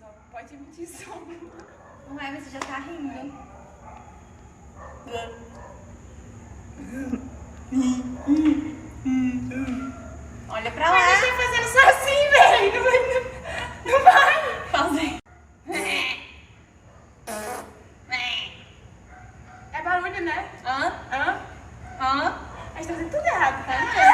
só pode emitir som. Ué, você já tá rindo. Olha pra lá. Mas deixa eu fazendo só assim, velho. Não vai. Fazer. É barulho, né? Hã? Hã? Hã? A gente tá fazendo tudo errado, tá?